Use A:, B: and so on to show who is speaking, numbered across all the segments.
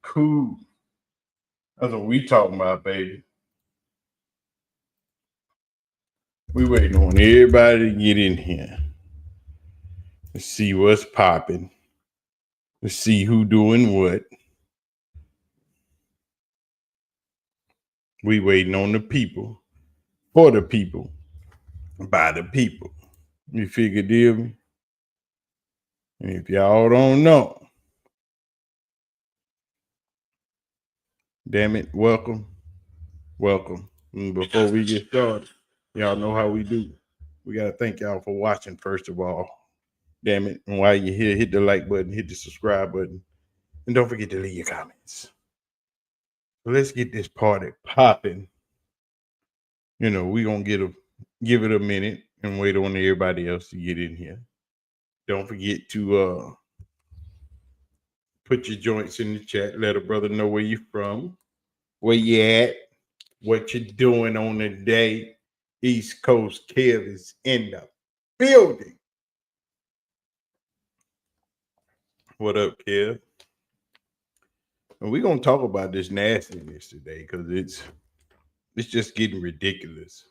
A: Cool. That's what we talking about, baby. We waiting on everybody to get in here. Let's see what's popping. Let's see who doing what. We waiting on the people, for the people, by the people. You figure deal me? And if y'all don't know, damn it, welcome, welcome. And before we get started, y'all know how we do. We gotta thank y'all for watching first of all. Damn it. And while you're here, hit the like button, hit the subscribe button, and don't forget to leave your comments. So let's get this party popping. You know, we gonna give it a minute and wait on everybody else to get in here. Don't forget to put your joints in the chat. Let a brother know where you from, where you at, what you're doing on the day. East Coast Kev is in the building. What up, Kev? And we're gonna talk about this nastiness today because it's just getting ridiculous.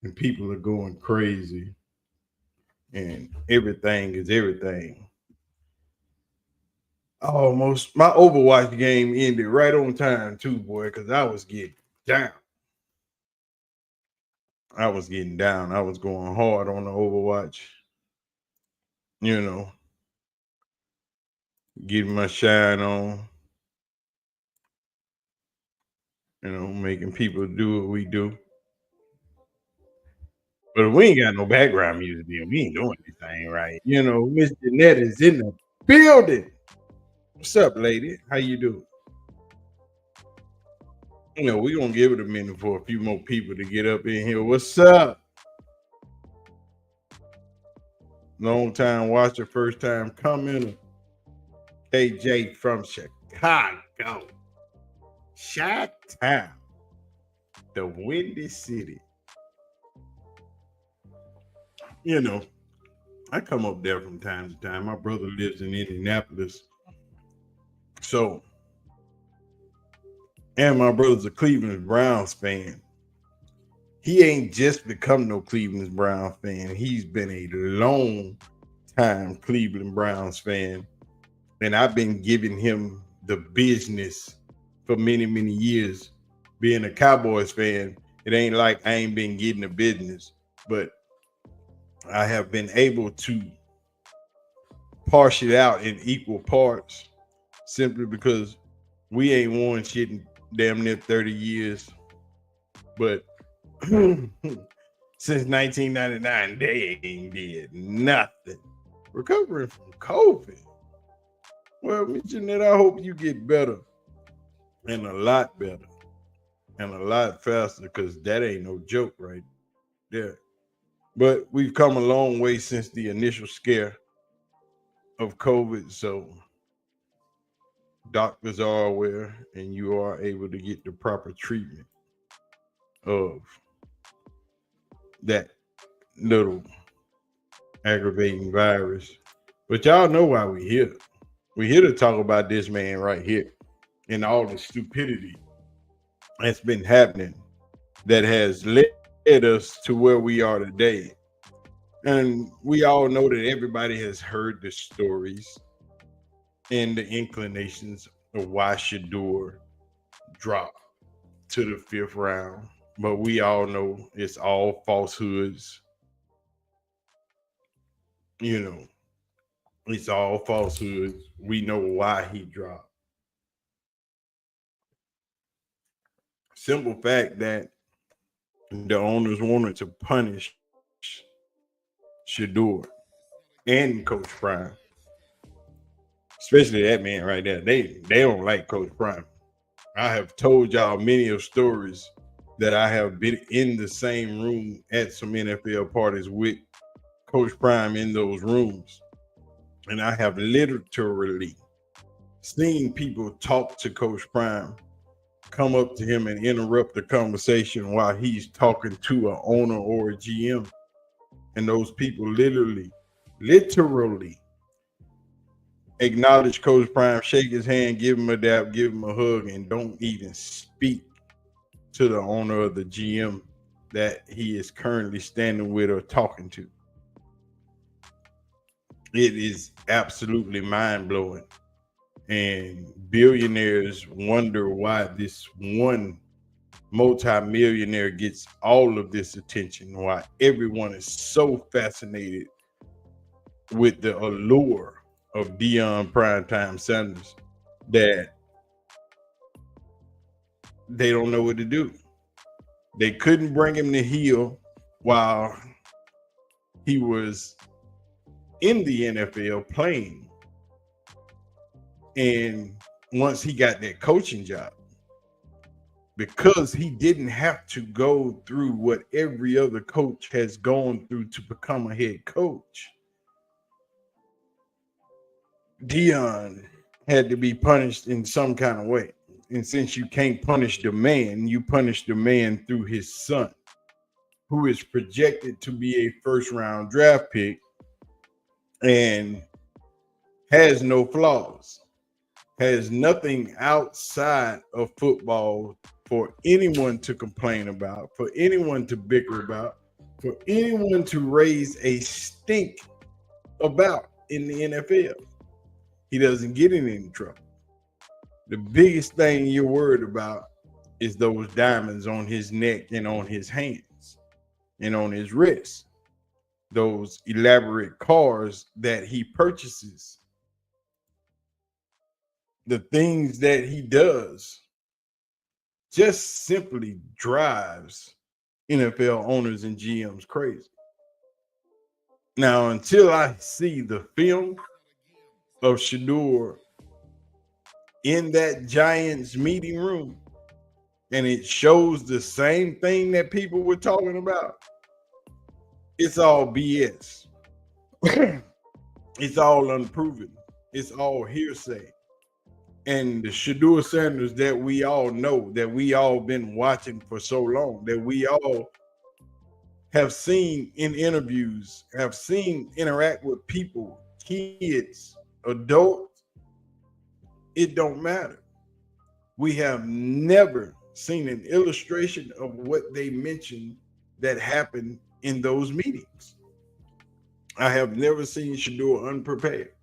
A: And people are going crazy. And everything is everything. Almost my Overwatch game ended right on time too, boy, because I was getting down. I was getting down. I was going hard on the Overwatch. You know, getting my shine on. You know, making people do what we do. But we ain't got no background music deal. We ain't doing anything right. You know, Miss Jeanette is in the building. What's up, lady? How you doing? You know, we're gonna give it a minute for a few more people to get up in here. What's up? Long time watcher, first time commenter. KJ from Chicago. Shot Town. The Windy City. You know, I come up there from time to time. My brother lives in Indianapolis. So, and my brother's a Cleveland Browns fan. He ain't just become no Cleveland Browns fan. He's been a long time Cleveland Browns fan. And I've been giving him the business for many, many years. Being a Cowboys fan, it ain't like I ain't been getting the business, but I have been able to parse it out in equal parts simply because we ain't won shit in damn near 30 years. But since 1999, they ain't did nothing. Recovering from COVID. Well, Miss Jeanette, I hope you get better and a lot better and a lot faster because that ain't no joke right there. But we've come a long way since the initial scare of COVID. So doctors are aware and you are able to get the proper treatment of that little aggravating virus. But y'all know why we're here. We're here to talk about this man right here and all the stupidity that's been happening that has led us to where we are today. And we all know that everybody has heard the stories and the inclinations of why Shedeur dropped to the fifth round. But we all know it's all falsehoods. You know, it's all falsehoods. We know why he dropped. Simple fact that the owners wanted to punish Shedeur and Coach Prime, especially that man right there. They don't like Coach Prime. I have told y'all many of stories that I have been in the same room at some NFL parties with Coach Prime in those rooms. And I have literally seen people talk to Coach Prime, come up to him and interrupt the conversation while he's talking to an owner or a GM. And those people literally acknowledge Coach Prime, shake his hand, give him a dap, give him a hug, and don't even speak to the owner of the GM that he is currently standing with or talking to. It is absolutely mind blowing. And billionaires wonder why this one multi-millionaire gets all of this attention, why everyone is so fascinated with the allure of Deion Primetime Sanders that they don't know what to do. They couldn't bring him to heel while he was in the NFL playing. And once he got that coaching job, because he didn't have to go through what every other coach has gone through to become a head coach, Deion had to be punished in some kind of way. And since you can't punish the man, you punish the man through his son, who is projected to be a first round draft pick and has no flaws, has nothing outside of football for anyone to complain about, for anyone to bicker about, for anyone to raise a stink about in the NFL. He doesn't get in any trouble. The biggest thing you're worried about is those diamonds on his neck and on his hands and on his wrists, those elaborate cars that he purchases, the things that he does just simply drives NFL owners and GMs crazy. Now, until I see the film of Shedeur in that Giants meeting room and it shows the same thing that people were talking about, it's all BS. It's all unproven. It's all hearsay. And the Shedeur Sanders that we all know, that we all been watching for so long, that we all have seen in interviews, have seen interact with people, kids, adults, it don't matter. We have never seen an illustration of what they mentioned that happened in those meetings. I have never seen Shedeur unprepared.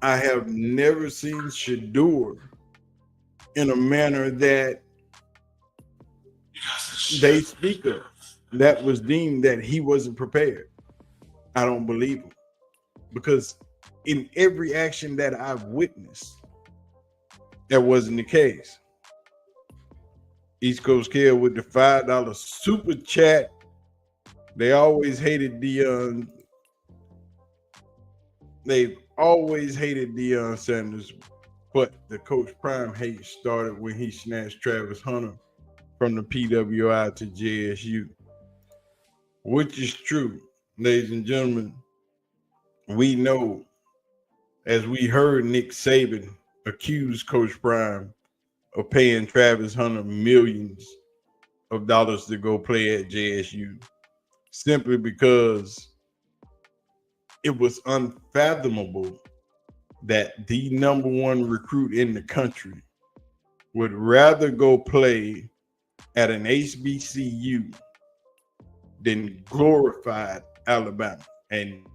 A: I have never seen Shedeur in a manner that they speak of that was deemed that he wasn't prepared. I don't believe him, because in every action that I've witnessed, that wasn't the case. East Coast Care with the $5 super chat. They always hated Deion. They've always hated Deion Sanders, but the Coach Prime hate started when he snatched Travis Hunter from the PWI to JSU, which is true, ladies and gentlemen. We know, as we heard Nick Saban accuse Coach Prime of paying Travis Hunter millions of dollars to go play at JSU, simply because it was unfathomable that the number one recruit in the country would rather go play at an HBCU than glorified Alabama. And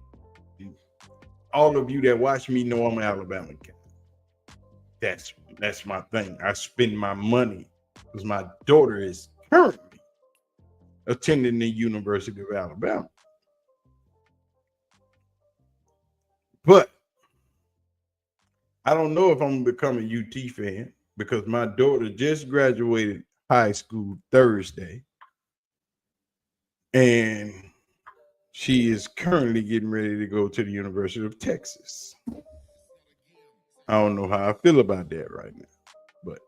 A: all of you that watch me know I'm an Alabama guy. That's my thing. I spend my money because my daughter is currently attending the University of Alabama. But I don't know if I'm gonna become a UT fan, because my daughter just graduated high school Thursday, and she is currently getting ready to go to the University of Texas. I don't know how I feel about that right now, but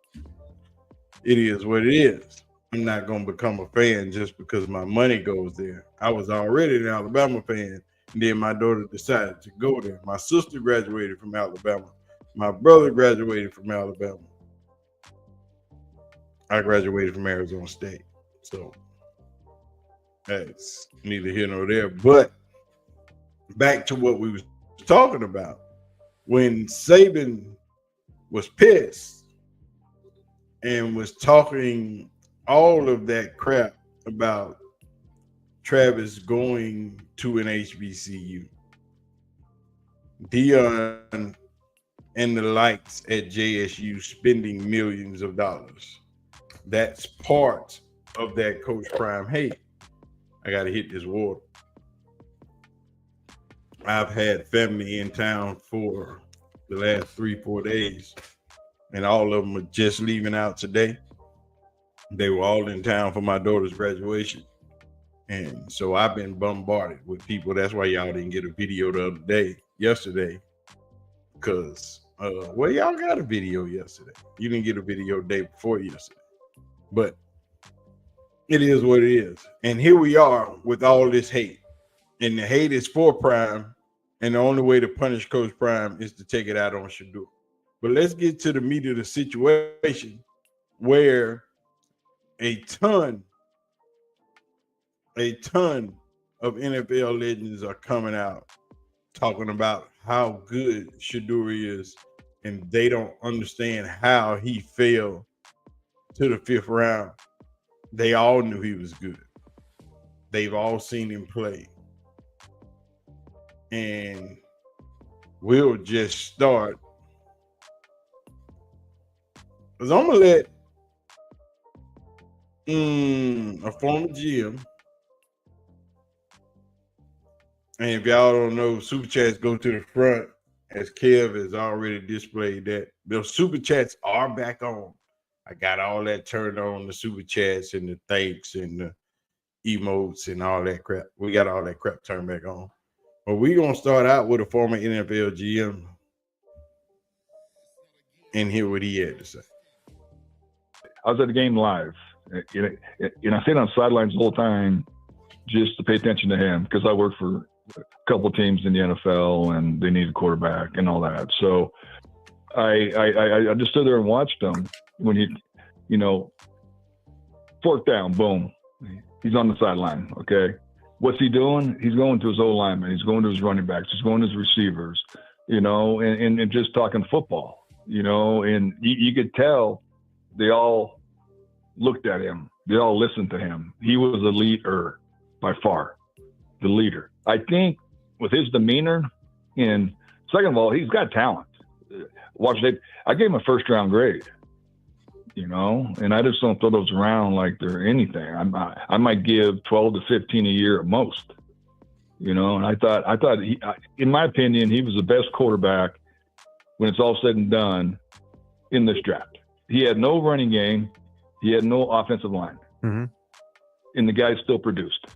A: it is what it is. I'm not going to become a fan just because my money goes there. I was already an Alabama fan, and then my daughter decided to go there. My sister graduated from Alabama. My brother graduated from Alabama. I graduated from Arizona State. So that's neither here nor there. But back to what we was talking about. when Saban was pissed and was talking all of that crap about Travis going to an HBCU, Dion and the likes at JSU spending millions of dollars. That's part of that Coach Prime hate. I got to hit this water. I've had family in town for the last 3-4 days, and all of them are just leaving out today. They were all in town for my daughter's graduation. And so I've been bombarded with people. That's why y'all didn't get a video yesterday, because well, y'all got a video yesterday. You didn't get a video day before yesterday, but it is what it is. And here we are with all this hate, and the hate is for Prime, and the only way to punish Coach Prime is to take it out on Shedeur. But let's get to the meat of the situation, where a ton of NFL legends are coming out talking about how good Shedeur is, and they don't understand how he fell to the 5th round. They all knew he was good. They've all seen him play. And we'll just start. Because I'm going to let a former GM, and if y'all don't know, Super Chats go to the front, as Kev has already displayed that. The Super Chats are back on. I got all that turned on, the Super Chats and the thanks and the emotes and all that crap. We got all that crap turned back on. But we're going to start out with a former NFL GM and hear what he had to say.
B: I was at the game live, and I stayed on the sidelines the whole time just to pay attention to him, because I work for a couple teams in the NFL and they need a quarterback and all that. So I just stood there and watched him when he, 4th down, boom, he's on the sideline. Okay. What's he doing? He's going to his O-lineman. He's going to his running backs. He's going to his receivers, and just talking football, and you could tell they all looked at him. They all listened to him. He was a leader by far, the leader. I think with his demeanor, and second of all, he's got talent. Watch it. I gave him a 1st-round grade, and I just don't throw those around like they're anything. I might give 12 to 15 a year at most, and I thought he, in my opinion, he was the best quarterback when it's all said and done in this draft. He had no running game. He had no offensive line.
C: Mm-hmm.
B: And the guy still produced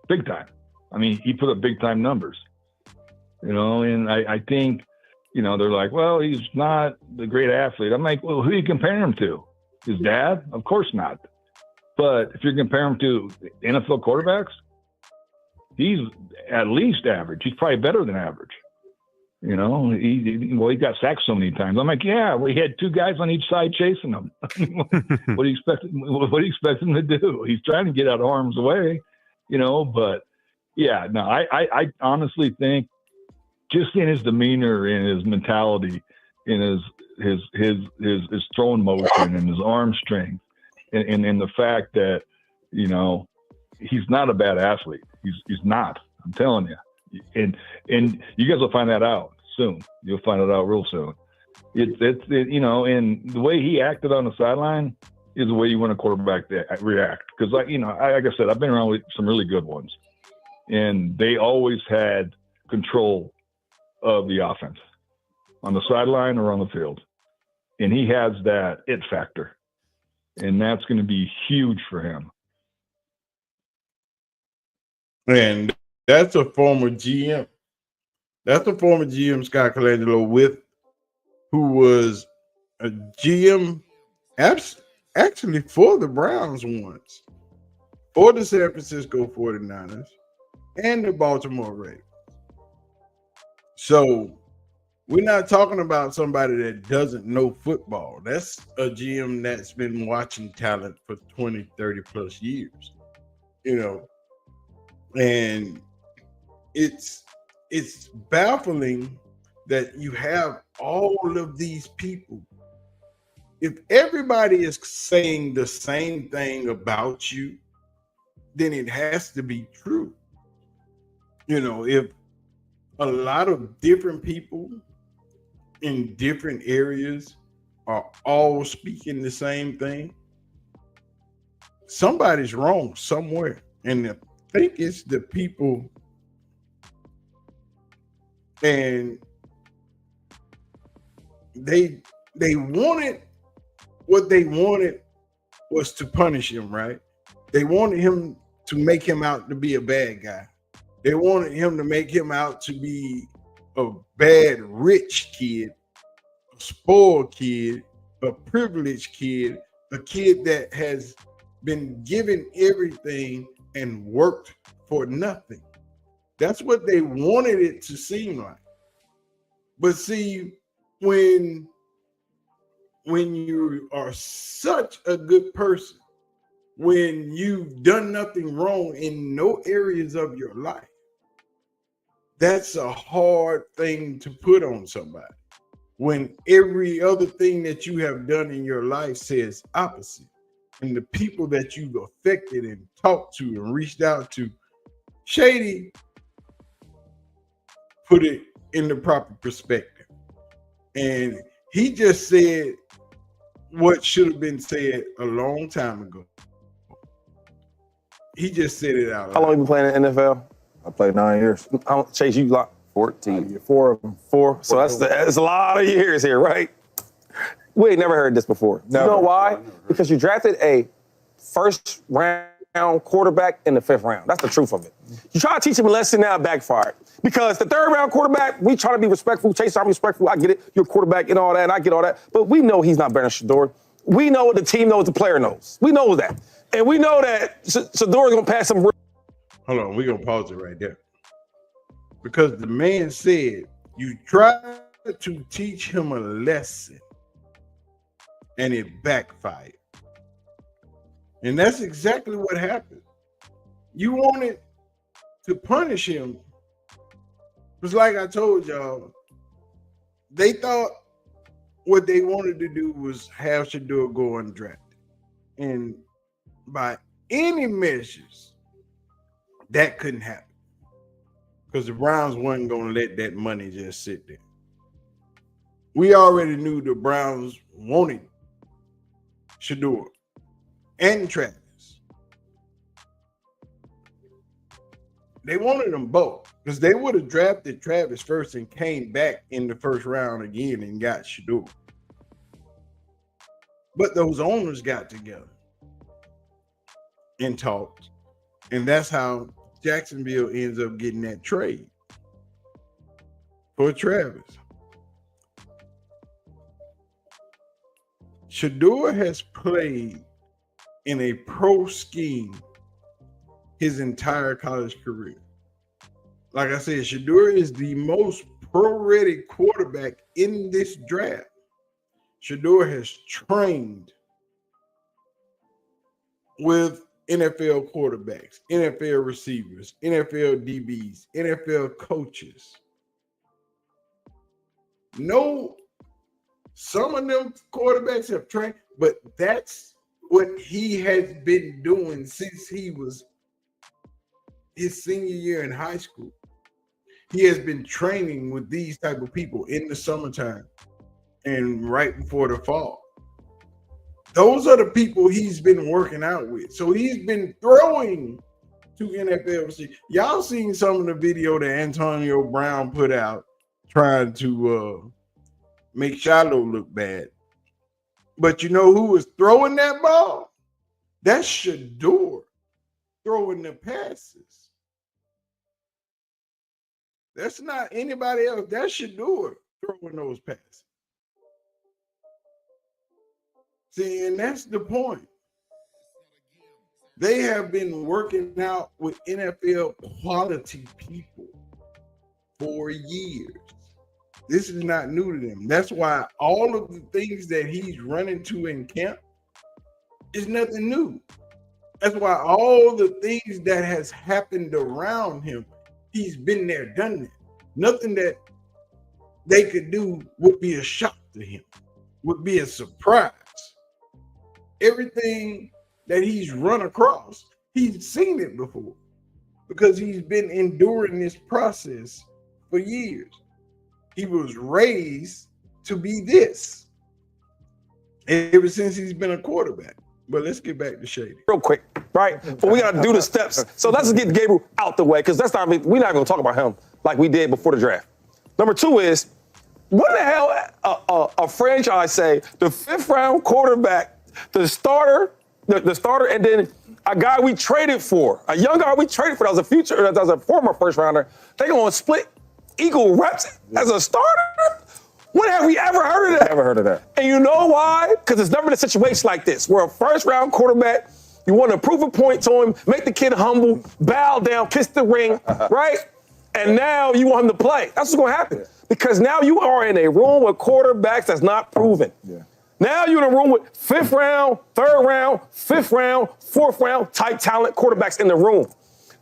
B: big time. I mean, he put up big time numbers, and I think, they're like, well, he's not the great athlete. I'm like, well, who do you compare him to? His dad? Of course not. But if you're comparing him to NFL quarterbacks, he's at least average. He's probably better than average. He got sacked so many times. I'm like, yeah, well, he had 2 guys on each side chasing him. What do you expect him to do? He's trying to get out of harm's way, but yeah, no, I honestly think, just in his demeanor and his mentality, in his throwing motion and his arm strength, and the fact that, he's not a bad athlete. He's not. I'm telling you. And you guys will find that out soon. You'll find it out real soon. And the way he acted on the sideline is the way you want a quarterback to react. Because like I said, I've been around with some really good ones, and they always had control of the offense on the sideline or on the field. And he has that it factor, and that's going to be huge for him.
A: And that's a former GM. That's a former GM, Scott Colangelo, who was a GM actually for the Browns once, for the San Francisco 49ers, and the Baltimore Ravens. So we're not talking about somebody that doesn't know football. That's a GM that's been watching talent for 20, 30 plus years, and it's baffling that you have all of these people. If everybody is saying the same thing about you, then it has to be true. If a lot of different people in different areas are all speaking the same thing, somebody's wrong somewhere. And I think it's the people, and they wanted what they wanted was to punish him, right? They wanted him to make him out to be a bad guy. They wanted him to make him out to be a bad rich kid, a spoiled kid, a privileged kid, a kid that has been given everything and worked for nothing. That's what they wanted it to seem like. But see, when you are such a good person, when you've done nothing wrong in no areas of your life, that's a hard thing to put on somebody. When every other thing that you have done in your life says opposite, and the people that you've affected and talked to and reached out to, Shady put it in the proper perspective. And he just said what should have been said a long time ago. He just said it out loud.
C: How long you been playing in the NFL?
D: I played 9 years.
C: Chase, you like
D: 14. 4 of them.
C: 4. So that's a lot of years here, right? We ain't never heard this before.
D: Never.
C: You know why? Because you drafted a first round quarterback in the 5th round. That's the truth of it. You try to teach him a lesson, now it backfired. Because the 3rd round quarterback, we try to be respectful. Chase, I'm respectful. I get it. You're a quarterback and all that, and I get all that. But we know he's not better than Shedeur. We know what the team knows, the player knows. We know that. And we know that Shedeur is going to pass him.
A: Hold on, we're going to pause it right there. Because the man said, you tried to teach him a lesson, and it backfired. And that's exactly what happened. You wanted to punish him. It's like I told y'all, they thought what they wanted to do was have Shedeur go undrafted. And by any measures, that couldn't happen. Because the Browns weren't going to let that money just sit there. We already knew the Browns wanted Shedeur and Travis. They wanted them both because they would have drafted Travis first and came back in the 1st round again and got Shedeur. But those owners got together and talked, and that's how Jacksonville ends up getting that trade for Travis. Shedeur has played in a pro scheme his entire college career. Like I said, Shedeur is the most pro-ready quarterback in this draft. Shedeur has trained with NFL quarterbacks, NFL receivers, NFL DBs, NFL coaches. No, some of them quarterbacks have trained, but that's what he has been doing since he was his senior year in high school. He has been training with these type of people in the summertime and right before the fall. Those are the people he's been working out with. So he's been throwing to NFL receivers. Y'all seen some of the video that Antonio Brown put out trying to make Shiloh look bad. But you know who was throwing that ball? That's Shedeur throwing the passes. That's not anybody else. That's Shedeur throwing those passes. See, and that's the point. They have been working out with NFL quality people for years. This is not new to them. That's why all of the things that he's running to in camp is nothing new. That's why all the things that has happened around him, he's been there, done that. Nothing that they could do would be a shock to him, would be a surprise. Everything that he's run across, he's seen it before because he's been enduring this process for years. He was raised to be this ever since he's been a quarterback. But let's get back to Shady.
C: Real quick, right? But we got to do the steps. So let's get Gabriel out the way because we're not going to talk about him like we did before the draft. Number two is, what the hell a franchise say the 5th round quarterback, the starter, and then a guy we traded for, a young guy we traded for that was a former first rounder, they going to split equal reps as a starter? When have we ever heard of that?
D: Never heard of that.
C: And you know why? Because it's never been a situation like this, where a first-round quarterback, you want to prove a point to him, make the kid humble, bow down, kiss the ring, right? And now you want him to play. That's what's going to happen. Because now you are in a room with quarterbacks that's not proven. Yeah. Now you're in a room with 5th round, 3rd round, 5th round, 4th round type talent quarterbacks in the room.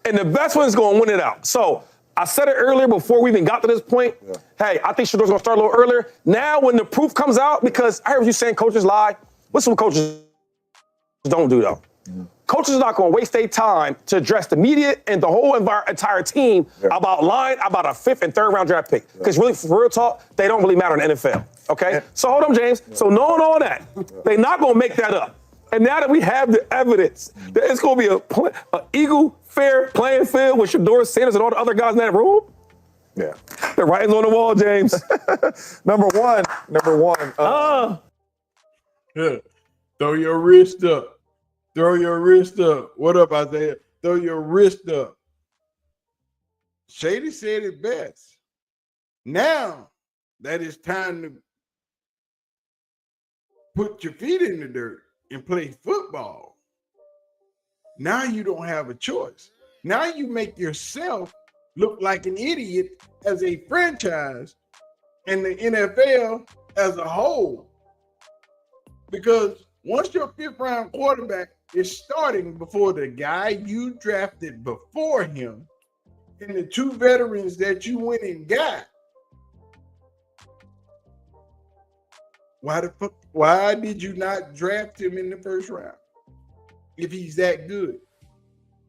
C: And the best one is going to win it out. So I said it earlier before we even got to this point. Yeah. Hey, I think Shedeur's going to start a little earlier. Now when the proof comes out, because I heard you saying coaches lie. What's what coaches don't do, though? Mm-hmm. Coaches are not going to waste their time to address the media and the whole entire team about lying about a 5th and 3rd round draft pick. Because really, for real talk, they don't really matter in the NFL. Okay? So hold on, James. So knowing all that, they're not going to make that up. And now that we have the evidence that it's going to be an equal, fair playing field with Shedeur, Sanders, and all the other guys in that room, the writing's on the wall, James.
D: Number one.
A: Yeah. Throw your wrist up. Throw your wrist up. What up, Isaiah? Throw your wrist up. Shady said it best. Now that it's time to put your feet in the dirt and play football. Now you don't have a choice. Now you make yourself look like an idiot as a franchise and the NFL as a whole. Because once your 5th round quarterback is starting before the guy you drafted before him and the 2 veterans that you went and got, why did you not draft him in the 1st round if he's that good?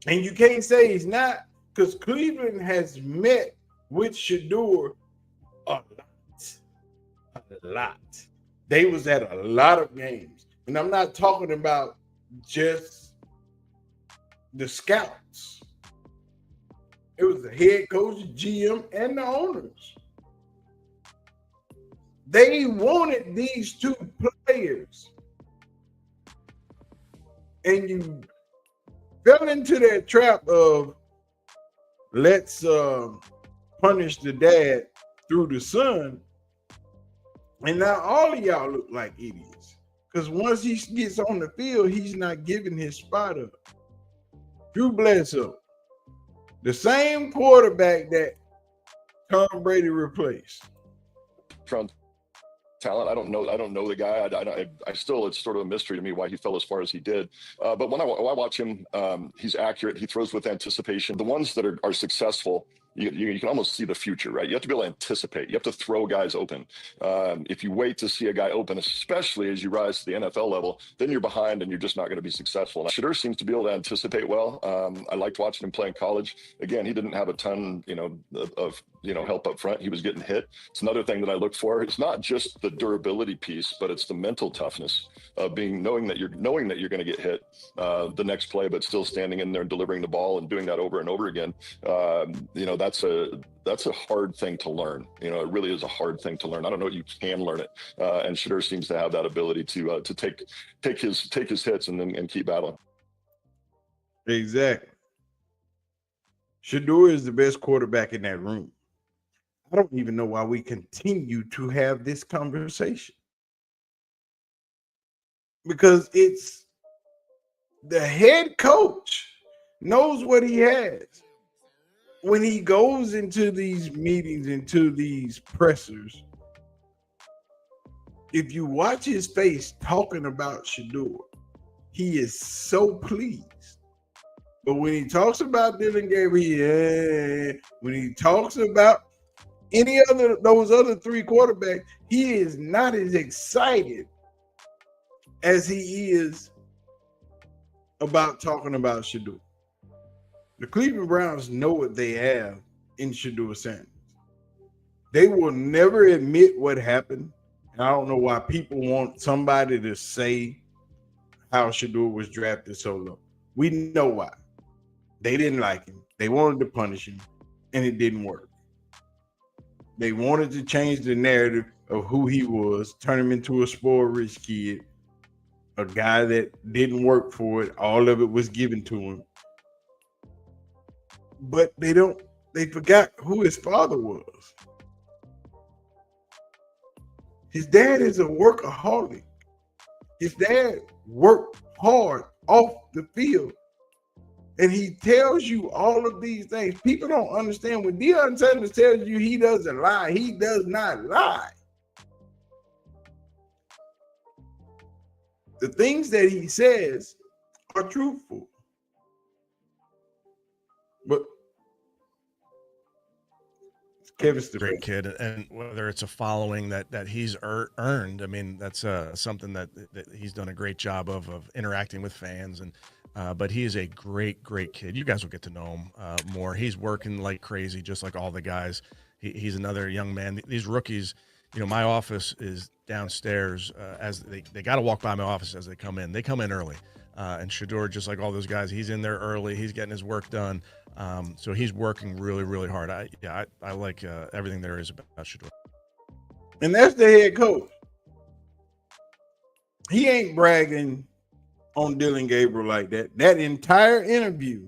A: And you can't say he's not, because Cleveland has met with Shedeur a lot. They was at a lot of games. And I'm not talking about just the scouts. It was the head coach, GM, and the owners. They wanted these 2 players. And you fell into that trap of let's punish the dad through the son. And now all of y'all look like idiots. Because once he gets on the field, he's not giving his spot up. Drew Bledsoe, the same quarterback that Tom Brady replaced.
E: Talent. I don't know the guy. I still, it's sort of a mystery to me why he fell as far as he did. But when I watch him, he's accurate. He throws with anticipation. The ones that are successful, you can almost see the future, right? You have to be able to anticipate. You have to throw guys open. If you wait to see a guy open, especially as you rise to the NFL level, then you're behind and you're just not going to be successful. And Shedeur seems to be able to anticipate well. I liked watching him play in college. Again, he didn't have a ton, of help up front. He was getting hit. It's another thing that I look for. It's not just the durability piece, but it's the mental toughness of knowing that you're going to get hit the next play, but still standing in there and delivering the ball and doing that over and over again. That's a hard thing to learn. It really is a hard thing to learn. I don't know if you can learn it. And Shedeur seems to have that ability to take his hits and keep battling.
A: Exactly. Shedeur is the best quarterback in that room. I don't even know why we continue to have this conversation. Because it's the head coach knows what he has. When he goes into these meetings, into these pressers, if you watch his face talking about Shedeur, he is so pleased. But when he talks about Dylan Gabriel, when he talks about those other three quarterbacks, he is not as excited as he is about talking about Shedeur. The Cleveland Browns know what they have in Shedeur Sanders. They will never admit what happened. And I don't know why people want somebody to say how Shedeur was drafted so low. We know why. They didn't like him. They wanted to punish him, and it didn't work. They wanted to change the narrative of who he was, turn him into a spoiled rich kid, a guy that didn't work for it. All of it was given to him. But they forgot who his father was. His dad is a workaholic. His dad worked hard off the field. And he tells you all of these things. People don't understand. When Deion Sanders tells you he doesn't lie, he does not lie. The things that he says are truthful. But Kevin's the
F: Great kid, and whether it's a following that he's earned, I mean, that's something that he's done a great job of interacting with fans. And but he is a great kid. You guys will get to know him more. He's working like crazy, just like all the guys. He's another young man. These rookies, you know, my office is downstairs. As they got to walk by my office as they come in. They come in early. And Shedeur, just like all those guys, he's in there early. He's getting his work done. So he's working really hard. I like everything there is about Shedeur.
A: And that's the head coach. He ain't bragging on Dylan Gabriel like that. That entire interview,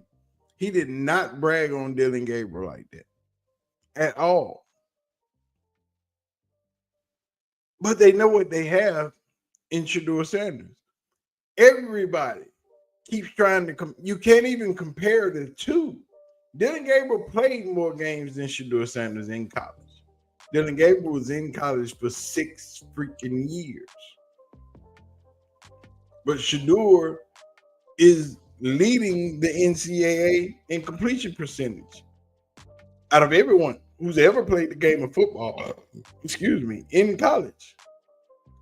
A: he did not brag on Dylan Gabriel like that at all. But they know what they have in Shedeur Sanders. Everybody keeps trying to you can't even compare the two. Dylan Gabriel played more games than Shedeur Sanders in college. Dylan Gabriel was in college for 6 freaking years. But Shedeur is leading the NCAA in completion percentage out of everyone who's ever played the game of football, in college.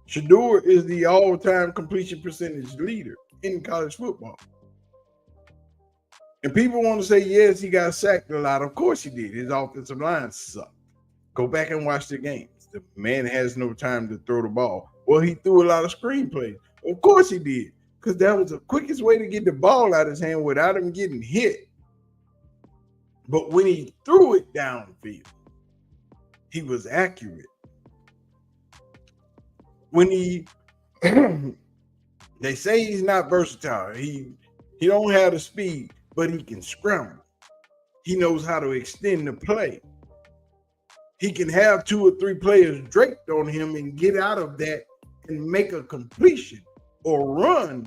A: Shedeur is the all-time completion percentage leader in college football. And people want to say, yes, he got sacked a lot. Of course he did. His offensive line sucked. Go back and watch the games. The man has no time to throw the ball. Well, he threw a lot of screenplays. Of course he did, because that was the quickest way to get the ball out of his hand without him getting hit. But when he threw it downfield, he was accurate. When they say he's not versatile. He don't have the speed, but he can scramble. He knows how to extend the play. He can have 2 or 3 players draped on him and get out of that and make a completion or run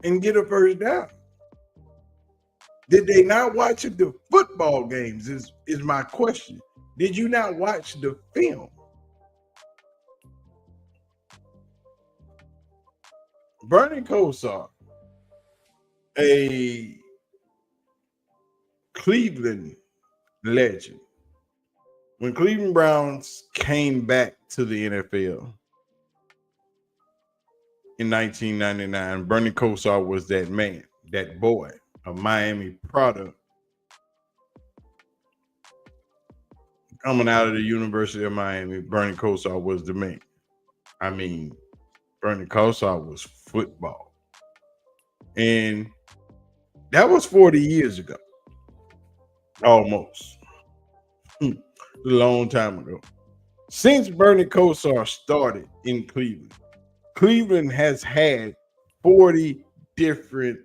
A: and get a first down. Did they not watch the football games is my question. Did you not watch the film? Bernie Kosar, a Cleveland legend. When Cleveland Browns came back to the NFL in 1999, Bernie Kosar was that man, that boy, a Miami product, coming out of the University of Miami. Bernie Kosar was the man. I mean, Bernie Kosar was football. And that was 40 years ago. Almost. A long time ago. Since Bernie Kosar started in Cleveland, Cleveland has had 40 different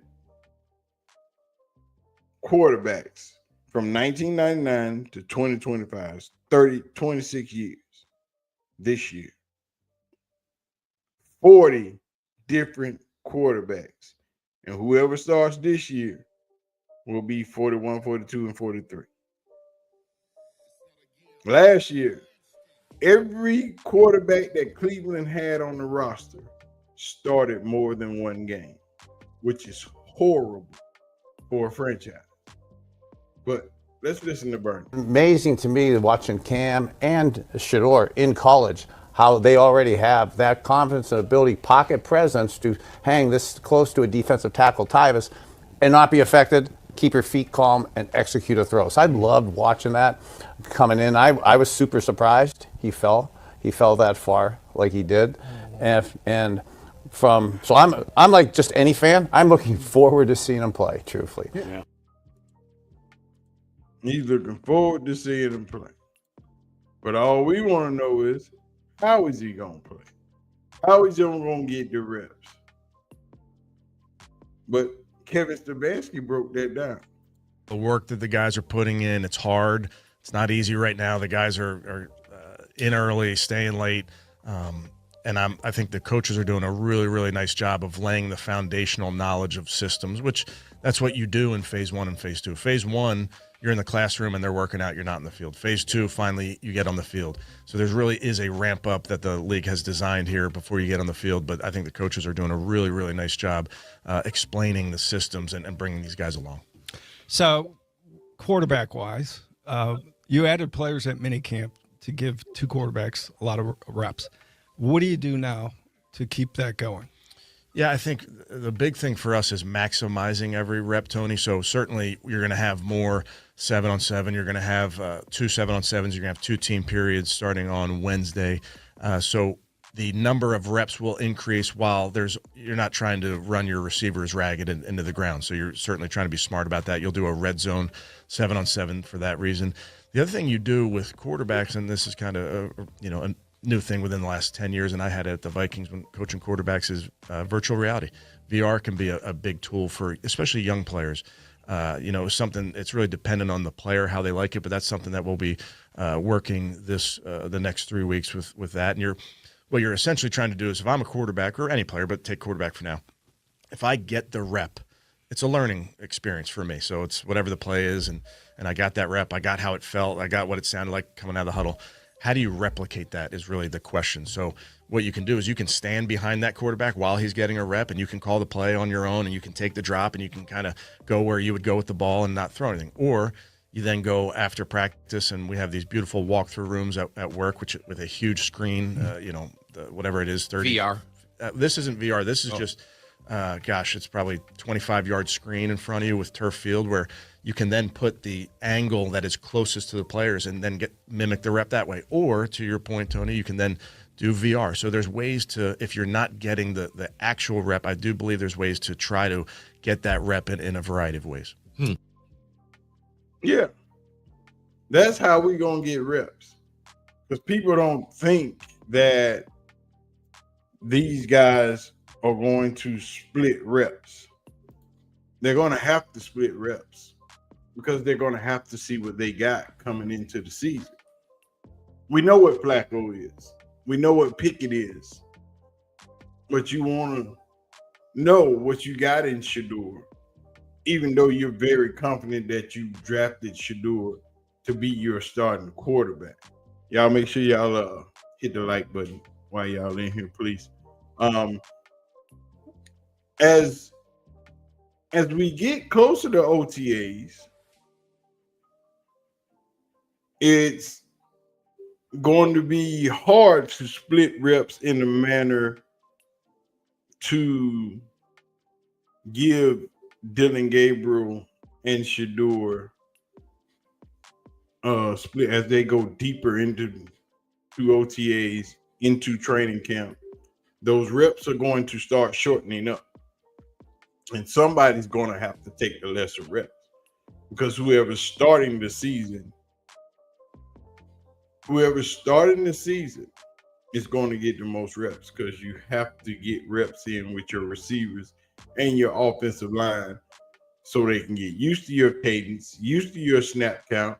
A: quarterbacks from 1999 to 2025, 26 years this year. 40 different quarterbacks. And whoever starts this year will be 41, 42, and 43. Last year, every quarterback that Cleveland had on the roster started more than one game, which is horrible for a franchise. But Let's listen to Bernie.
G: Amazing to me watching Cam and Shedeur in college, how they already have that confidence and ability, pocket presence to hang this close to a defensive tackle, Tyvis, and not be affected, keep your feet calm, and execute a throw. So I loved watching that coming in. I was super surprised he fell that far like he did. So I'm like just any fan, I'm looking forward to seeing him play, truthfully.
A: Yeah. He's looking forward to seeing him play. But all we want to know is, how is he going to play? How is he going to get the reps? But Kevin Stefanski broke that down.
F: The work that the guys are putting in, it's hard. It's not easy right now. The guys are in early, staying late. And I think the coaches are doing a really, really nice job of laying the foundational knowledge of systems, which that's what you do in phase 1 and phase 2. Phase 1, you're in the classroom and they're working out, you're not in the field. Phase 2, finally you get on the field. So there's really is a ramp up that the league has designed here before you get on the field. But I think the coaches are doing a really, really nice job explaining the systems and bringing these guys along.
H: So quarterback wise, you added players at minicamp to give two quarterbacks a lot of reps. What do you do now to keep that going?
F: Yeah, I think the big thing for us is maximizing every rep, Tony. So certainly you're going to have more 7-on-7. You're going to have 2 7-on-7s. You're going to have 2 team periods starting on Wednesday. So the number of reps will increase while you're not trying to run your receivers ragged into the ground. So you're certainly trying to be smart about that. You'll do a red zone 7-on-7 for that reason. The other thing you do with quarterbacks, and this is kind of a new thing within the last 10 years, and I had it at the Vikings when coaching quarterbacks, is virtual reality. VR can be a big tool for especially young players. Something it's really dependent on the player, how they like it, but that's something that we'll be working the next 3 weeks with that. And what you're essentially trying to do is, if I'm a quarterback or any player, but take quarterback for now, if I get the rep, it's a learning experience for me. So it's whatever the play is, and I got that rep, I got how it felt, I got what it sounded like coming out of the huddle. How do you replicate that is really the question. So what you can do is you can stand behind that quarterback while he's getting a rep, and you can call the play on your own, and you can take the drop, and you can kind of go where you would go with the ball and not throw anything. Or you then go after practice, and we have these beautiful walkthrough rooms at work, with a huge screen, whatever it is, 30.
I: VR.
F: This isn't VR. This is just, it's probably 25-yard screen in front of you with turf field, where you can then put the angle that is closest to the players and then mimic the rep that way. Or, to your point, Tony, you can then do VR. So there's ways to, if you're not getting the actual rep, I do believe there's ways to try to get that rep in a variety of ways.
A: Yeah. That's how we're going to get reps. Because people don't think that these guys are going to split reps. They're going to have to split reps because they're going to have to see what they got coming into the season. We know what Flacco is. We know what Pickett is. But you want to know what you got in Shedeur, even though you're very confident that you drafted Shedeur to be your starting quarterback. Y'all make sure y'all hit the like button while y'all in here, please. As we get closer to OTAs, it's going to be hard to split reps in a manner to give Dylan Gabriel and Shedeur split as they go deeper into OTAs, into training camp. Those reps are going to start shortening up. And somebody's going to have to take the lesser reps, because whoever's starting the season is going to get the most reps, because you have to get reps in with your receivers and your offensive line so they can get used to your cadence, used to your snap count,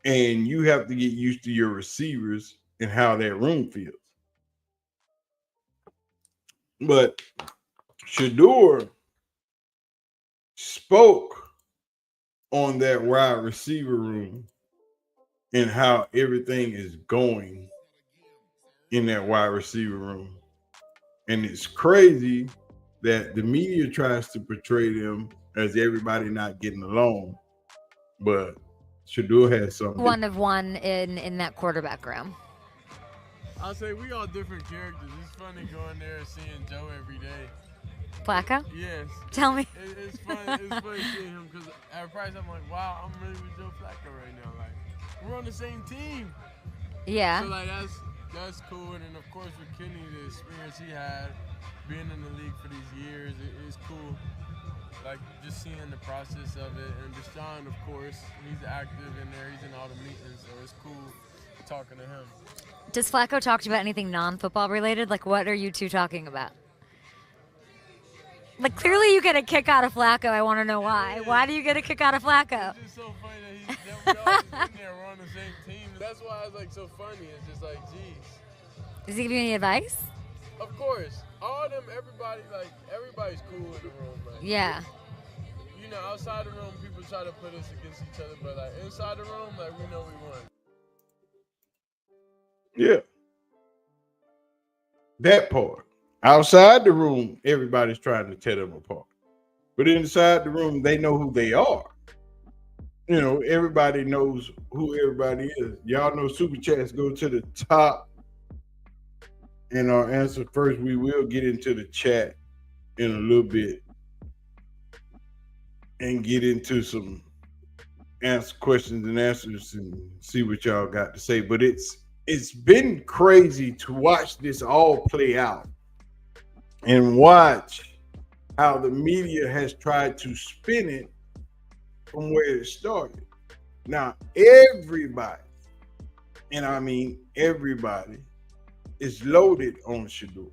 A: and you have to get used to your receivers and how that room feels. But Shedeur spoke on that wide receiver room and how everything is going in that wide receiver room. And it's crazy that the media tries to portray them as everybody not getting along. but Shedeur has something.
I: One of one in that quarterback room.
J: I'll say we all different characters. It's funny going there and seeing Joe every day.
I: Flacco?
J: Yes.
I: Tell me.
J: It's fun. It's funny seeing him because at first I'm like, wow, I'm really with Joe Flacco right now. Like, we're on the same team.
I: Yeah.
J: So like that's cool. And then of course with Kenny, the experience he had being in the league for these years, it's cool. Like just seeing the process of it. And Deshaun, of course, he's active in there. He's in all the meetings, so it's cool talking to him.
I: Does Flacco talk to you about anything non-football related? Like, what are you two talking about? Like, clearly you get a kick out of Flacco. I want to know why. Why do you get a kick out of Flacco?
J: It's just so funny that we always in there. We're on the same team. That's why it's like so funny. It's just like, geez.
I: Does he give you any advice?
J: Of course, all of them, everybody's cool in the room. Like,
I: Yeah.
J: You know, outside the room, people try to put us against each other, but like inside the room, like we know we won.
A: Yeah. That part. Outside the room, everybody's trying to tear them apart. But inside the room, they know who they are. You know, everybody knows who everybody is. Y'all know super chats go to the top. And our answer first, we will get into the chat in a little bit and get into some questions and answers and see what y'all got to say. But it's been crazy to watch this all play out and watch how the media has tried to spin it from where it started. Now, everybody, and I mean everybody, is loaded on Shedeur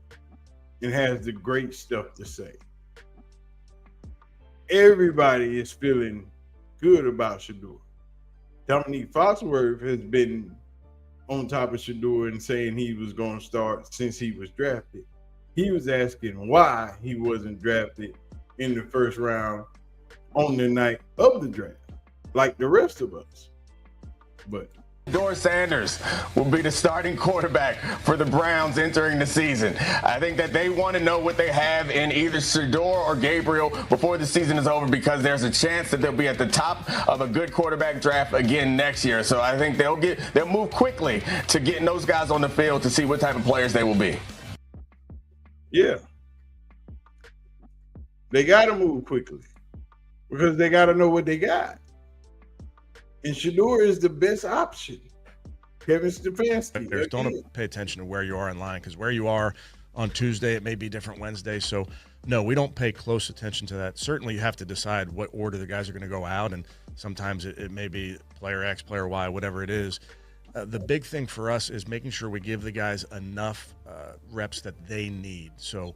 A: and has the great stuff to say. Everybody is feeling good about Shedeur. Dominique Foxworth has been on top of Shedeur and saying he was going to start since he was drafted. He was asking why he wasn't drafted in the first round on the night of the draft, like the rest of us. But
K: Shedeur Sanders will be the starting quarterback for the Browns entering the season. I think that they want to know what they have in either Shedeur or Gabriel before the season is over, because there's a chance that they'll be at the top of a good quarterback draft again next year. So I think they'll move quickly to getting those guys on the field to see what type of players they will be.
A: yeah, they got to move quickly because they got to know what they got. And Shedeur is the best option. Kevin Stefanski.
F: Don't pay attention to where you are in line, because where you are on Tuesday, it may be different Wednesday. So, no, we don't pay close attention to that. Certainly, you have to decide what order the guys are going to go out, and sometimes it may be player X, player Y, whatever it is. The big thing for us is making sure we give the guys enough reps that they need. So,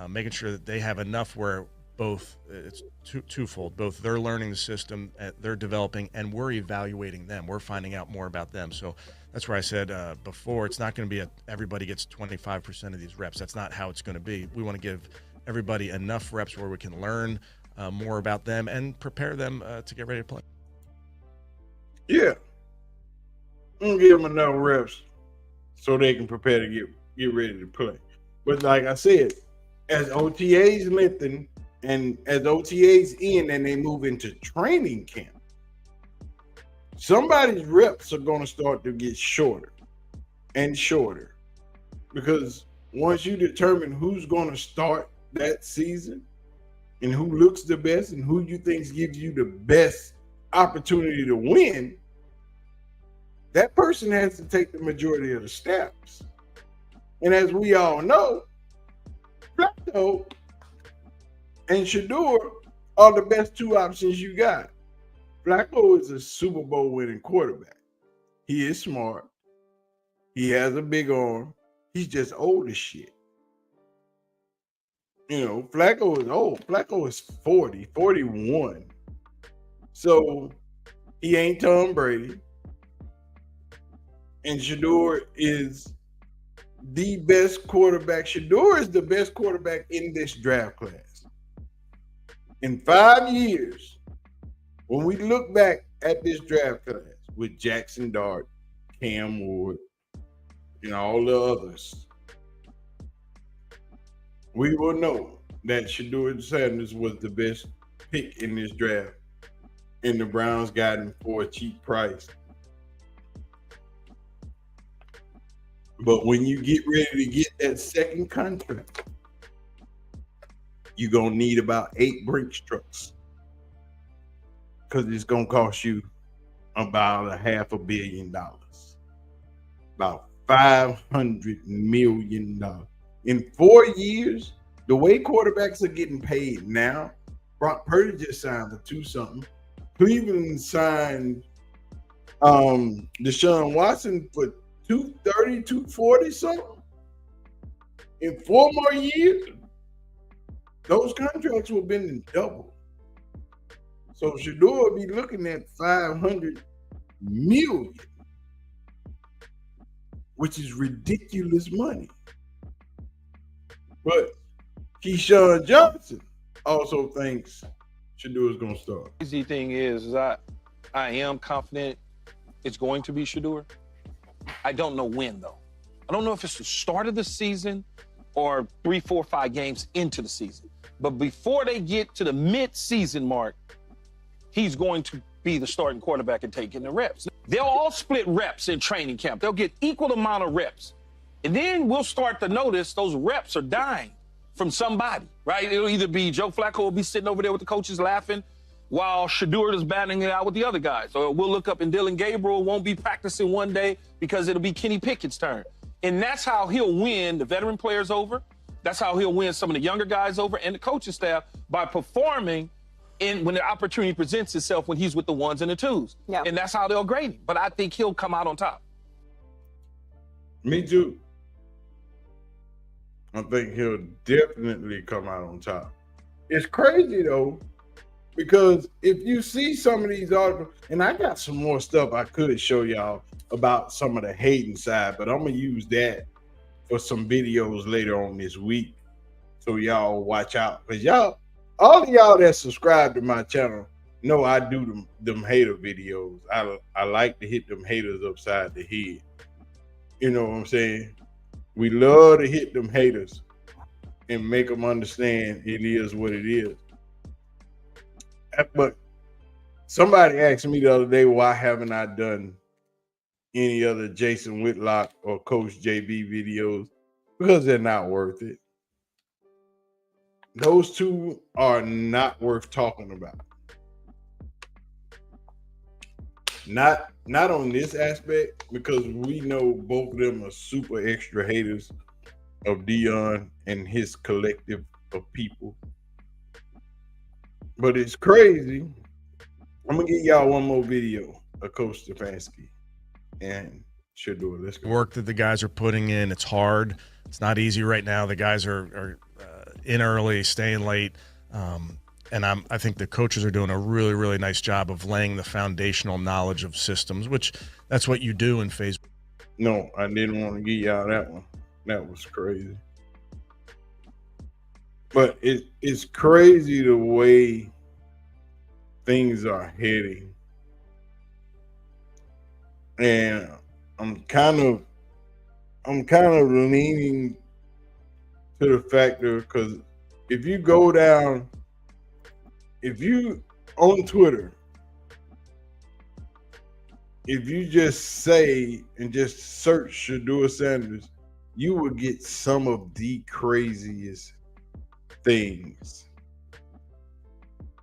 F: making sure that they have enough where both it's twofold. Both they're learning the system, they're developing, and we're evaluating them. We're finding out more about them. So that's where I said before, it's not going to be everybody gets 25% of these reps. That's not how it's going to be. We want to give everybody enough reps where we can learn more about them and prepare them to get ready to play.
A: Yeah. I'm going to give them enough reps so they can prepare to get ready to play. But like I said, as OTAs lengthen, and as OTAs end and they move into training camp, somebody's reps are going to start to get shorter and shorter, because once you determine who's going to start that season and who looks the best and who you think gives you the best opportunity to win, that person has to take the majority of the snaps. And as we all know, Flacco and Shedeur are the best two options you got. Flacco is a Super Bowl winning quarterback. He is smart. He has a big arm. He's just old as shit. You know, Flacco is old. Flacco is 41. So he ain't Tom Brady. And Shedeur is the best quarterback. Shedeur is the best quarterback in this draft class. In 5 years, when we look back at this draft class with Jackson Dart, Cam Ward, and all the others, we will know that Shedeur Sanders was the best pick in this draft. and the Browns got him for a cheap price. But when you get ready to get that second contract, you're going to need about 8 Brinks trucks because it's going to cost you about $500 million, about $500 million. In 4 years, the way quarterbacks are getting paid now, Brock Purdy just signed for 2-something. Cleveland signed Deshaun Watson for 230, 240 something. In 4 more years, those contracts will have been double. So Shedeur will be looking at $500 million, which is ridiculous money. But Keyshawn Johnson also thinks Shedeur is going to start.
C: The crazy thing is I am confident it's going to be Shedeur. I don't know when, though. I don't know if it's the start of the season or 3, 4, 5 games into the season. But before they get to the mid-season mark, he's going to be the starting quarterback and taking the reps. They'll all split reps in training camp. They'll get equal amount of reps. And then we'll start to notice those reps are dying from somebody, right? It'll either be Joe Flacco will be sitting over there with the coaches laughing while Shedeur is batting it out with the other guys. Or we'll look up and Dylan Gabriel won't be practicing one day because it'll be Kenny Pickett's turn. And that's how he'll win the veteran players over. That's how he'll win some of the younger guys over and the coaching staff by performing when the opportunity presents itself when he's with the 1s and the 2s. Yeah. And that's how they'll grade him. But I think he'll come out on top.
A: Me too. I think he'll definitely come out on top. It's crazy, though, because if you see some of these articles, and I got some more stuff I could show y'all about some of the hating side, but I'm going to use that for some videos later on this week. So y'all watch out. Because y'all, all of y'all that subscribe to my channel know I do them hater videos. I like to hit them haters upside the head. You know what I'm saying? We love to hit them haters and make them understand it is what it is. But somebody asked me the other day, why haven't I done any other Jason Whitlock or Coach JB videos? Because they're not worth it. Those two are not worth talking about. Not on this aspect, because we know both of them are super extra haters of Deion and his collective of people. But it's crazy. I'm gonna get y'all one more video of Coach Stefanski and Shedeur. Let's go.
F: Work that the guys are putting in, it's hard. It's not easy right now. The guys are in early, staying late. And I think the coaches are doing a really, really nice job of laying the foundational knowledge of systems, which that's what you do in phase.
A: No, I didn't want to give y'all that one. That was crazy. But it's crazy the way things are heading. And I'm kind of leaning to the factor, because if you go down, if you on Twitter, if you just say and just search Shedeur Sanders, you will get some of the craziest things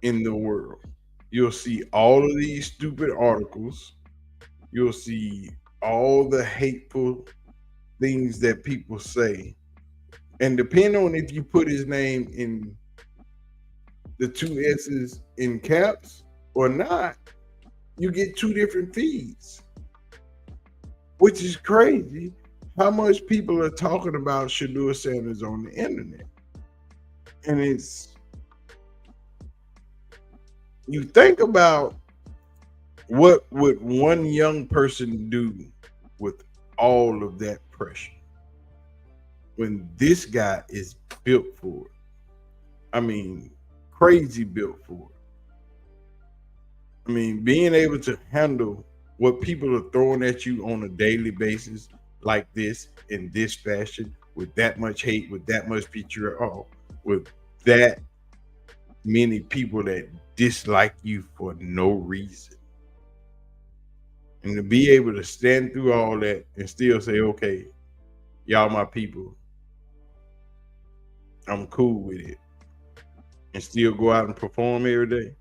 A: in the world. You'll see all of these stupid articles. You'll see all the hateful things that people say. And depending on if you put his name in the 2 S's in caps or not, you get 2 different feeds, which is crazy how much people are talking about Shedeur Sanders on the internet. And you think about what would one young person do with all of that pressure when this guy is built for it. I mean, crazy built for it. I mean, being able to handle what people are throwing at you on a daily basis like this, in this fashion, with that much hate, with that much vitriol, with that many people that dislike you for no reason. And to be able to stand through all that and still say, okay, y'all my people, I'm cool with it, and still go out and perform every day.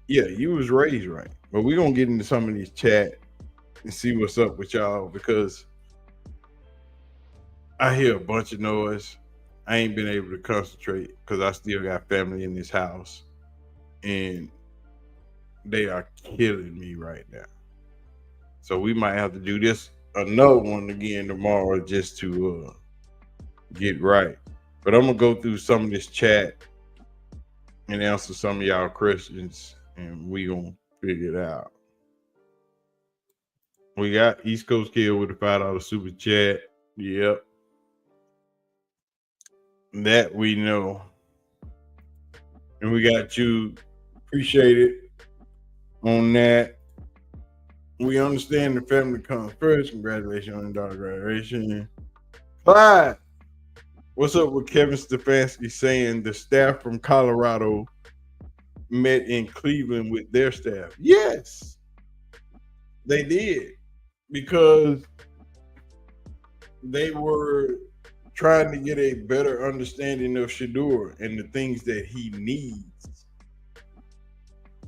A: Yeah, you was raised right. But we're gonna get into some of these chat and see what's up with y'all, because I hear a bunch of noise. I ain't been able to concentrate because I still got family in this house, and they are killing me right now. So we might have to do this another one again tomorrow just to get right. But I'm gonna go through some of this chat and answer some of y'all questions, and we gonna figure it out. We got East Coast Kid with a $5 super chat. Yep. That we know. And we got you. Appreciate it on that. We understand the family comes first. Congratulations on the daughter graduation. Clyde, what's up with Kevin Stefanski saying the staff from Colorado met in Cleveland with their staff? Yes, they did, because they were trying to get a better understanding of Shedeur and the things that he needs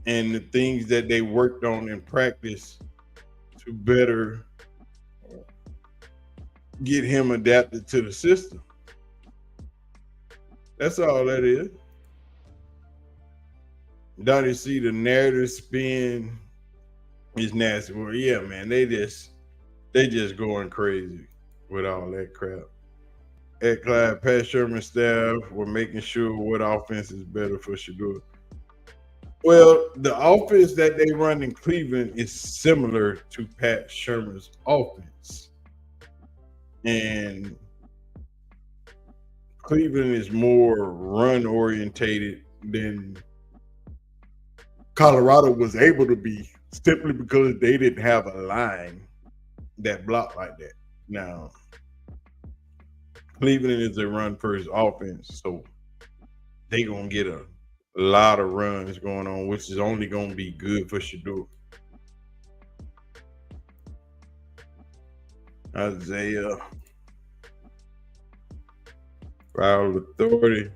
A: and the things that they worked on in practice to better get him adapted to the system. That's all that is. Don't you see the narrative spin is nasty? Well, yeah, man, they just going crazy with all that crap. At Clyde, Pat Sherman staff were making sure what offense is better for Shedeur. Well, the offense that they run in Cleveland is similar to Pat Sherman's offense. And Cleveland is more run orientated than Colorado was able to be, simply because they didn't have a line that blocked like that. Now, Cleveland is a run first offense, so they gonna get a lot of runs going on, which is only gonna be good for Shedeur. Isaiah, Foul Authority.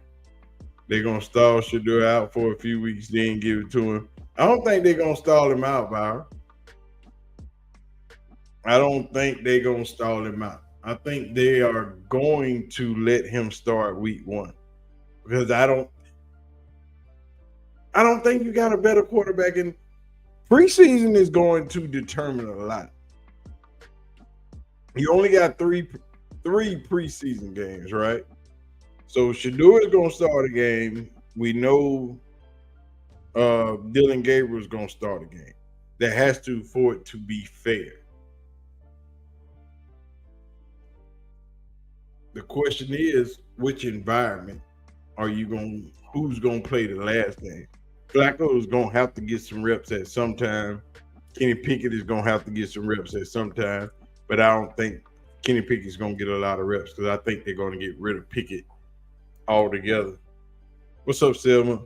A: They're gonna stall Shedeur out for a few weeks, then give it to him. I don't think they're gonna stall him out, Byron. I don't think they're gonna stall him out. I think they are going to let him start week 1, because I don't think you got a better quarterback. In preseason is going to determine a lot. You only got three preseason games, right? So Shedeur is going to start a game. We know Dylan Gabriel is going to start a game. That has to, for it to be fair. The question is, which environment are you going? Who's going to play the last game? Flacco is going to have to get some reps at some time. Kenny Pickett is going to have to get some reps at some time. But I don't think Kenny Pickett is going to get a lot of reps, because I think they're going to get rid of Pickett altogether. What's up, Selma?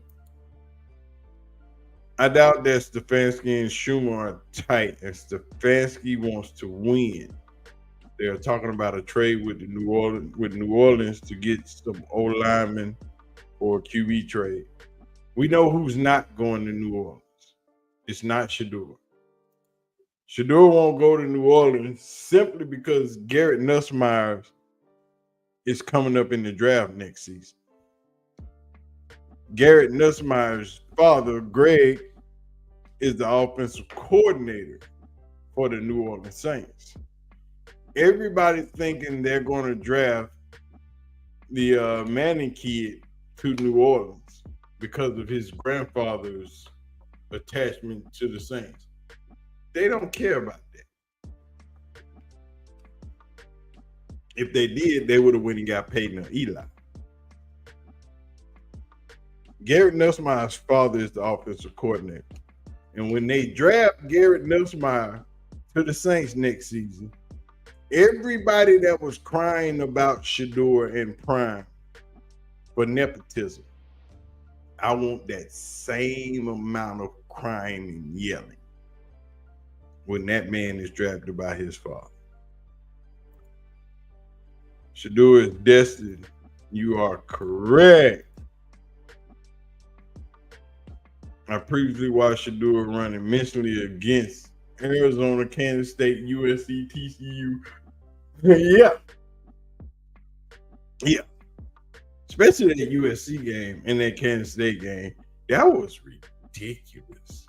A: I doubt that Stefanski and Schumer are tight, and Stefanski wants to win. They're talking about a trade with New Orleans to get some old linemen or a QB trade. We know who's not going to New Orleans. It's not Shedeur. Shedeur won't go to New Orleans simply because Garrett Nussmeier is coming up in the draft next season. Garrett Nussmeier's father, Greg, is the offensive coordinator for the New Orleans Saints. Everybody thinking they're going to draft the Manning kid to New Orleans because of his grandfather's attachment to the Saints. They don't care about that. If they did, they would have went and got Peyton or Eli. Garrett Nussmeier's father is the offensive coordinator. And when they draft Garrett Nussmeier to the Saints next season, everybody that was crying about Shedeur and Prime for nepotism I want that same amount of crying and yelling when that man is drafted by his father. Shedeur is destined. You are correct. I previously watched Shedeur run immensely against Arizona, Kansas State, USC, TCU. Yeah. Yeah. Especially that USC game and that Kansas State game. That was ridiculous.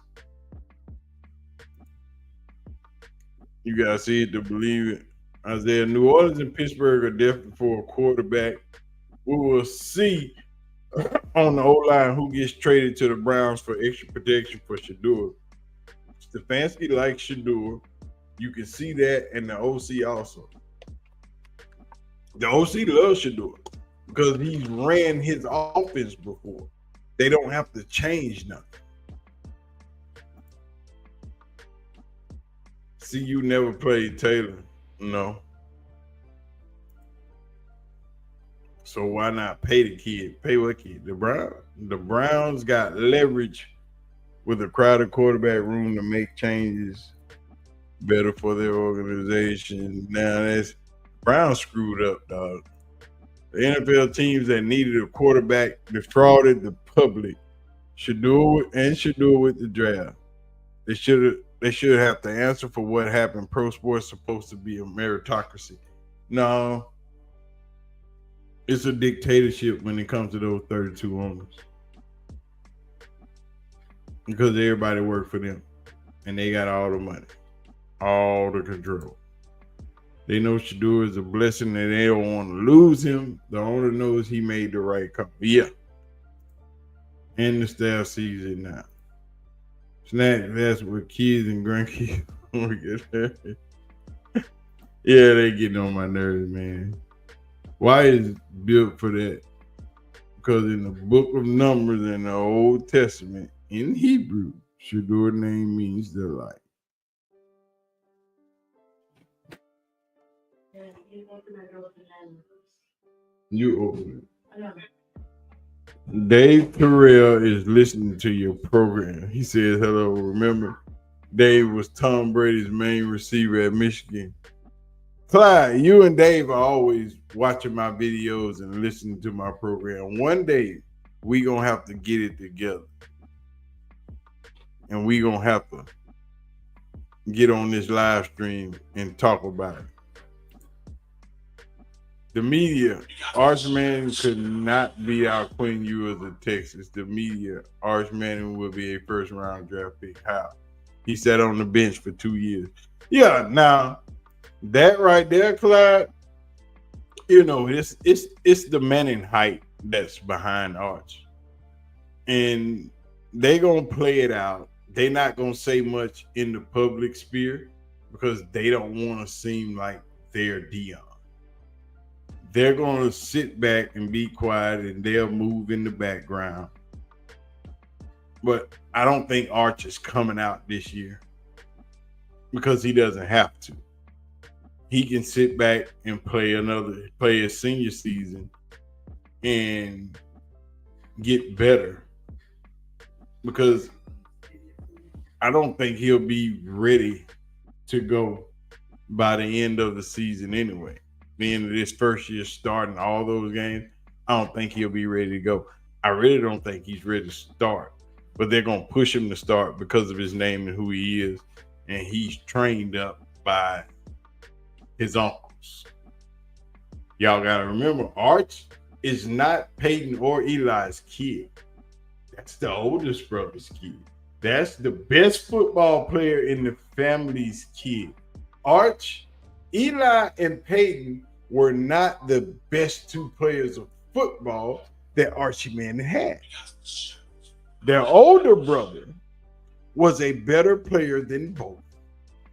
A: You gotta see it to believe it. Isaiah, New Orleans and Pittsburgh are different for a quarterback. We will see on the O-line who gets traded to the Browns for extra protection for Shedeur. Stefanski likes Shedeur. You can see that in the OC also. The OC loves Shedeur because he's ran his offense before. They don't have to change nothing. See, you never played Taylor. No. So why not pay the kid? Pay what kid? The Browns? The Browns got leverage with a crowded quarterback room to make changes better for their organization. Now that's Browns screwed up, dog. The NFL teams that needed a quarterback defrauded the public. Shedeur with the draft. They should have to answer for what happened. Pro sports supposed to be a meritocracy. No. It's a dictatorship when it comes to those 32 owners. Because everybody worked for them. And they got all the money. All the control. They know Shedeur is a blessing and they don't want to lose him. The owner knows he made the right call. Yeah. And the staff sees it now. Snack, that's what kids and grandkids yeah, they getting on my nerves, man. Why is it built for that? Because in the book of Numbers in the Old Testament, in Hebrew, Shedeur name means delight. You open it. Dave Terrell is listening to your program. He says, hello. Remember, Dave was Tom Brady's main receiver at Michigan. Clyde, you and Dave are always watching my videos and listening to my program. One day, we going to have to get it together. And we going to have to get on this live stream and talk about it. The media, Arch Manning could not beat out Quinn Ewers of Texas. The media, Arch Manning will be a first-round draft pick. How? He sat on the bench for 2 years. Yeah, now, that right there, Clyde, you know, it's the Manning hype that's behind Arch. And they going to play it out. They not going to say much in the public sphere because they don't want to seem like they're Dion. They're going to sit back and be quiet and they'll move in the background. But I don't think Arch is coming out this year because he doesn't have to. He can sit back and play a senior season and get better because I don't think he'll be ready to go by the end of the season anyway. The end of this first year starting all those games, I don't think he'll be ready to go. I really don't think he's ready to start, but they're going to push him to start because of his name and who he is, and he's trained up by his uncles. Y'all got to remember, Arch is not Peyton or Eli's kid. That's the oldest brother's kid. That's the best football player in the family's kid. Arch, Eli, and Peyton were not the best two players of football that Archie Manning had. Their older brother was a better player than both,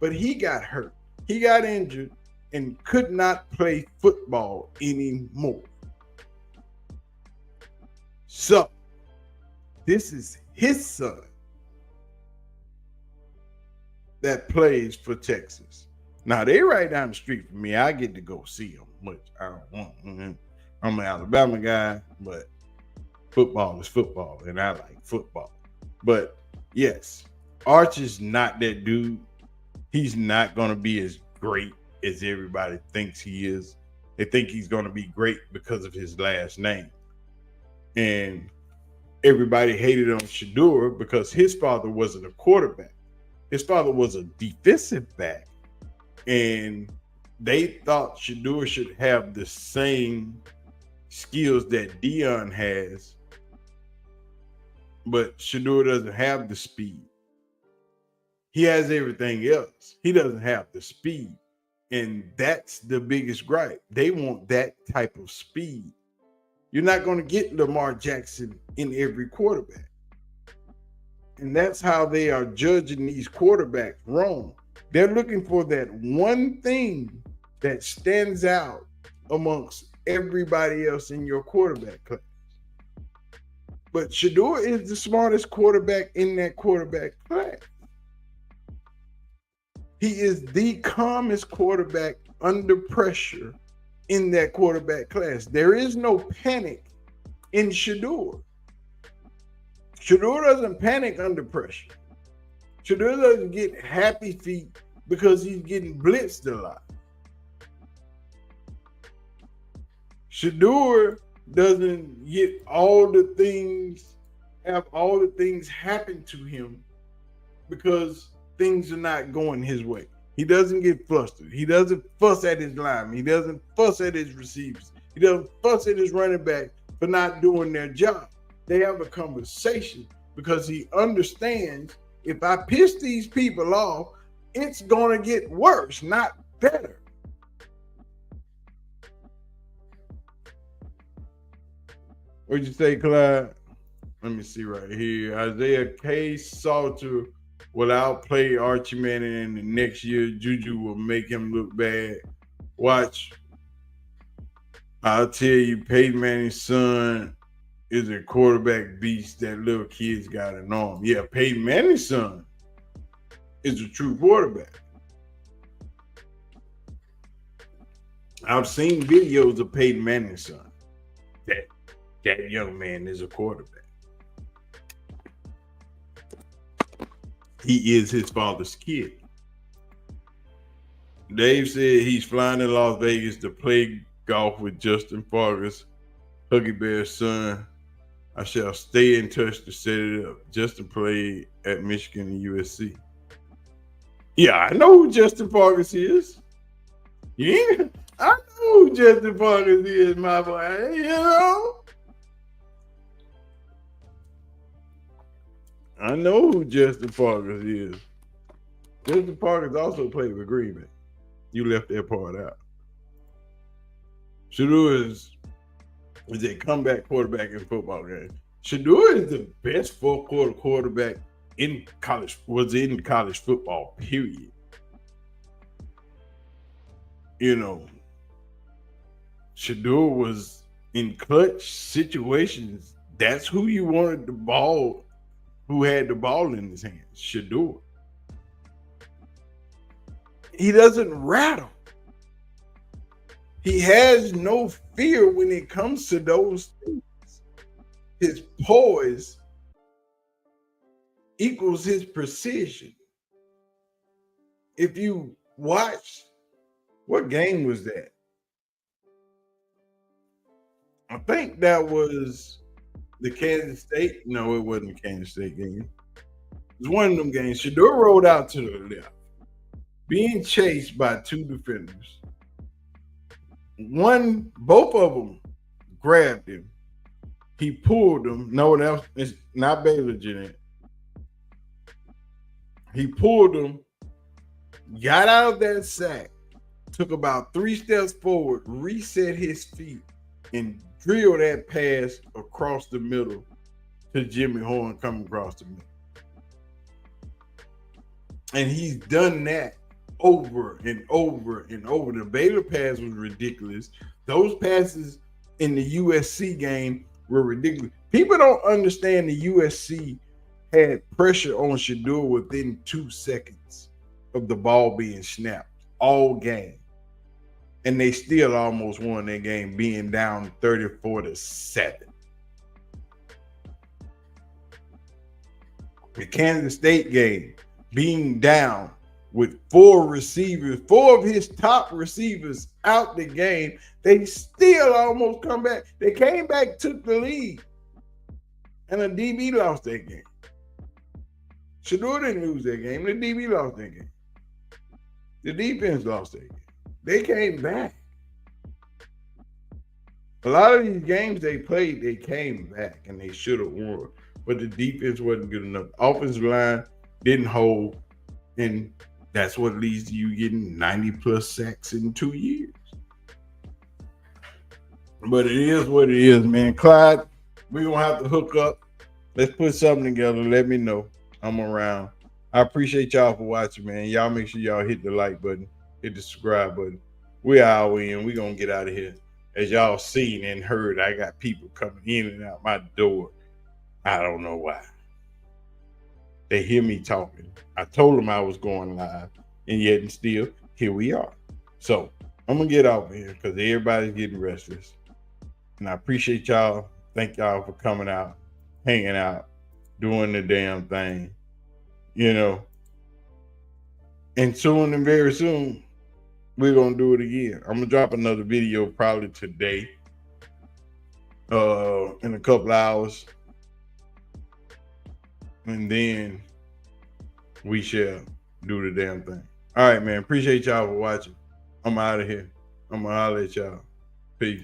A: but he got hurt. He got injured and could not play football anymore. So, this is his son that plays for Texas. Now, they right down the street from me. I get to go see them, which I don't want. I'm an Alabama guy, but football is football, and I like football. But yes, Arch is not that dude. He's not going to be as great as everybody thinks he is. They think he's going to be great because of his last name. And everybody hated on Shedeur because his father wasn't a quarterback. His father was a defensive back. And they thought Shedeur should have the same skills that Dion has, but Shedeur doesn't have the speed. He has everything else. He doesn't have the speed. And that's the biggest gripe. They want that type of speed. You're not going to get Lamar Jackson in every quarterback. And that's how they are judging these quarterbacks wrong. They're looking for that one thing that stands out amongst everybody else in your quarterback class. But Shedeur is the smartest quarterback in that quarterback class. He is the calmest quarterback under pressure in that quarterback class. There is no panic in Shedeur. Shedeur doesn't panic under pressure. Shedeur doesn't get happy feet because he's getting blitzed a lot. Shedeur doesn't get have all the things happen to him because things are not going his way. He doesn't get flustered. He doesn't fuss at his linemen. He doesn't fuss at his receivers. He doesn't fuss at his running back for not doing their job. They have a conversation because he understands if I piss these people off, it's going to get worse, not better. What'd you say, Clyde? Let me see right here. Isaiah K. Salter will outplay Archie Manning, and the next year Juju will make him look bad. Watch. I'll tell you, Peyton Manning's son is a quarterback beast that little kids got an arm. Yeah, Peyton Manning's son is a true quarterback. I've seen videos of Peyton Manning's son. That young man is a quarterback. He is his father's kid. Dave said he's flying to Las Vegas to play golf with Justin Fargas, Huggy Bear's son. I shall stay in touch to set it up. Justin played at Michigan and USC. Yeah, I know who Justin Fargas is. Yeah, I know who Justin Fargas is, my boy. You know? I know who Justin Fargas is. Justin Fargas also played with Green Bay. You left that part out. Shedeur is a comeback quarterback in football game. Shedeur is the best fourth-quarter quarterback in college football, period. You know, Shedeur was in clutch situations. That's who you wanted the ball, who had the ball in his hands, Shedeur. He doesn't rattle. He has no fear when it comes to those things. His poise equals his precision. If you watch, what game was that? I think that was the Kansas State. No, it wasn't the Kansas State game. It was one of them games. Shedeur rolled out to the left, being chased by two defenders. Both of them grabbed him. He pulled him. No one else. It's not Baylor, Jeanette. He pulled him, got out of that sack, took about 3 steps forward, reset his feet, and drilled that pass across the middle to Jimmy Horn coming across the middle. And he's done that over and over and over. The Baylor pass was ridiculous. Those passes in the USC game were ridiculous. People don't understand the USC had pressure on Shedeur within 2 seconds of the ball being snapped all game. And they still almost won that game, being down 34-7. The Kansas State game, being down with 4 receivers, 4 of his top receivers out the game, they still almost come back. They came back, took the lead, and the DB lost that game. Shedeur didn't lose that game. The DB lost that game. The defense lost that game. They came back. A lot of these games they played, they came back and they should have won. But the defense wasn't good enough. Offensive line didn't hold. And that's what leads to you getting 90-plus sacks in 2 years. But it is what it is, man. Clyde, we're going to have to hook up. Let's put something together. Let me know. I'm around. I appreciate y'all for watching, man. Y'all make sure y'all hit the like button, hit the subscribe button. We are in. We're going to get out of here. As y'all seen and heard, I got people coming in and out my door. I don't know why. They hear me talking. I told them I was going live, and yet and still, here we are. So I'm going to get out here because everybody's getting restless. And I appreciate y'all. Thank y'all for coming out, hanging out, doing the damn thing, you know. And soon and very soon, we're going to do it again. I'm going to drop another video probably today, in a couple hours. And then we shall do the damn thing. All right, man. Appreciate y'all for watching. I'm out of here. I'm going to holler at y'all. Peace.